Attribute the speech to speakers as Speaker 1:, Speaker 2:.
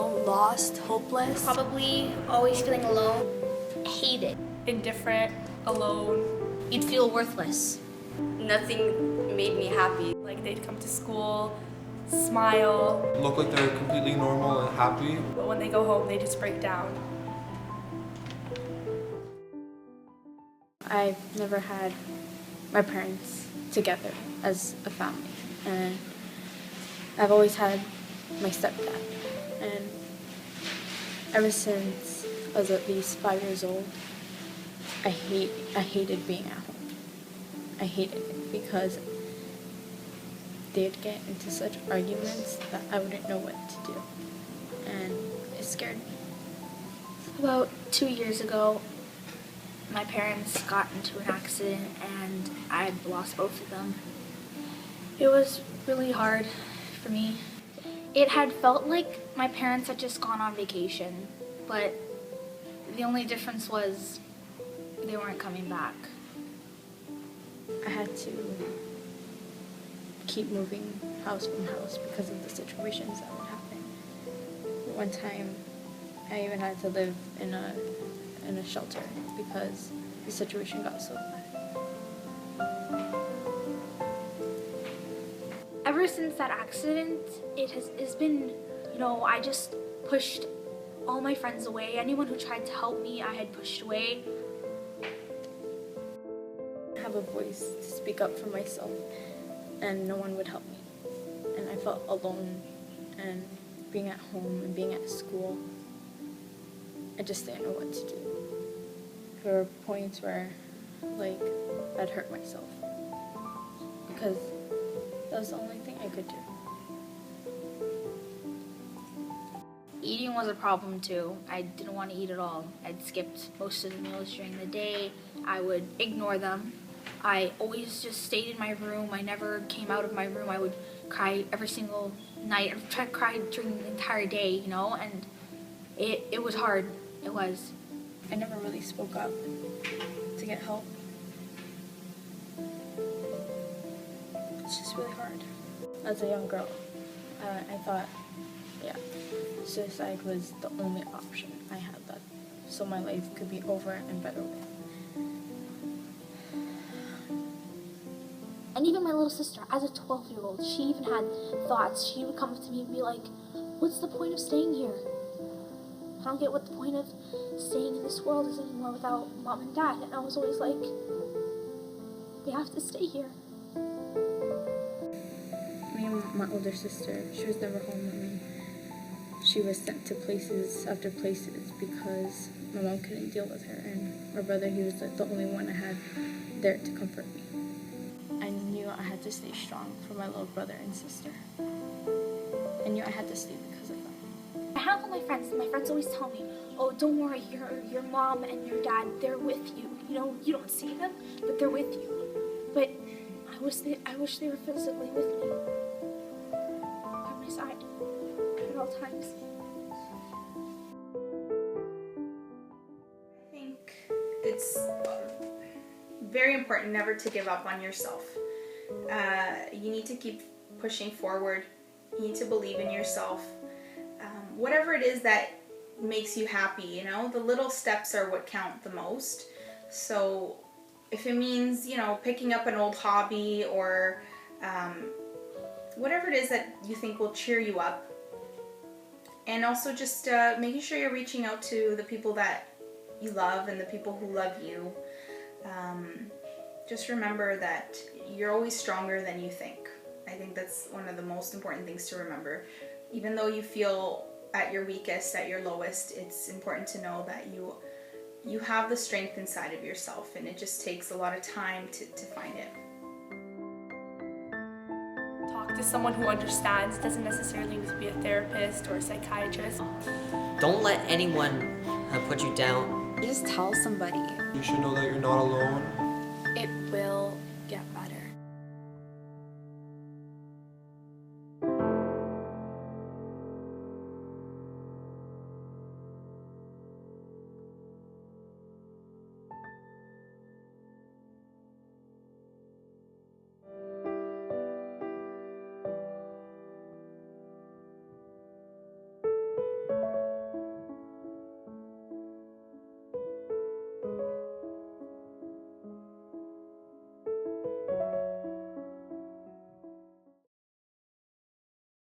Speaker 1: lost, hopeless.
Speaker 2: Probably always feeling alone, hated,
Speaker 3: indifferent, alone.
Speaker 2: You'd feel worthless.
Speaker 1: Nothing made me happy.
Speaker 3: Like they'd come to school, smile.
Speaker 4: Look like they're completely normal and happy.
Speaker 3: But when they go home, they just break down.
Speaker 5: I've never had my parents together as a family, and I've always had my stepdad, and ever since I was at least 5 years old, I hated being at home. I hated it because they'd get into such arguments that I wouldn't know what to do, and it scared me.
Speaker 2: About 2 years ago, my parents got into an accident and I had lost both of them. It was really hard for me. It had felt like my parents had just gone on vacation, but the only difference was they weren't coming back.
Speaker 5: I had to keep moving house from house because of the situations that would happen. One time, I even had to live in a shelter because the situation got so bad.
Speaker 2: Ever since that accident, it's been, I just pushed all my friends away. Anyone who tried to help me, I had pushed away.
Speaker 5: I have a voice to speak up for myself, and no one would help me. And I felt alone, and being at home and being at school, I just didn't know what to do. There were points where, I'd hurt myself because that was the only thing I could do.
Speaker 2: Eating was a problem too. I didn't want to eat at all. I'd skipped most of the meals during the day. I would ignore them. I always just stayed in my room. I never came out of my room. I would cry every single night. I would try to cry during the entire day, and it was hard. It was.
Speaker 5: I never really spoke up to get help. It's just really hard. As a young girl, I thought, suicide was the only option I had left, so my life could be over and better with.
Speaker 2: And even my little sister, as a 12-year-old, she even had thoughts. She would come to me and be like, what's the point of staying here? I don't get what the point of staying in this world is anymore without mom and dad. And I was always like, we have to stay here.
Speaker 5: Me and my older sister, she was never home with me. She was sent to places after places because my mom couldn't deal with her, and my brother, he was the only one I had there to comfort me. I knew I had to stay strong for my little brother and sister. I knew I had to stay because of them.
Speaker 2: I have all my friends, and my friends always tell me, oh, don't worry, your mom and your dad, they're with you. You don't see them, but they're with you. But I wish they were physically with me. By my side. At all times.
Speaker 6: I think it's very important never to give up on yourself. You need to keep pushing forward. You need to believe in yourself. Whatever it is that makes you happy, the little steps are what count the most. So if it means, picking up an old hobby or whatever it is that you think will cheer you up. And also just making sure you're reaching out to the people that you love and the people who love you. Just remember that you're always stronger than you think. I think that's one of the most important things to remember. Even though you feel at your weakest, at your lowest, it's important to know that you have the strength inside of yourself, and it just takes a lot of time to find it.
Speaker 3: Talk to someone who understands. Doesn't necessarily need to be a therapist or a psychiatrist.
Speaker 7: Don't let anyone put you down.
Speaker 1: Just tell somebody.
Speaker 4: You should know that you're not alone.
Speaker 1: It will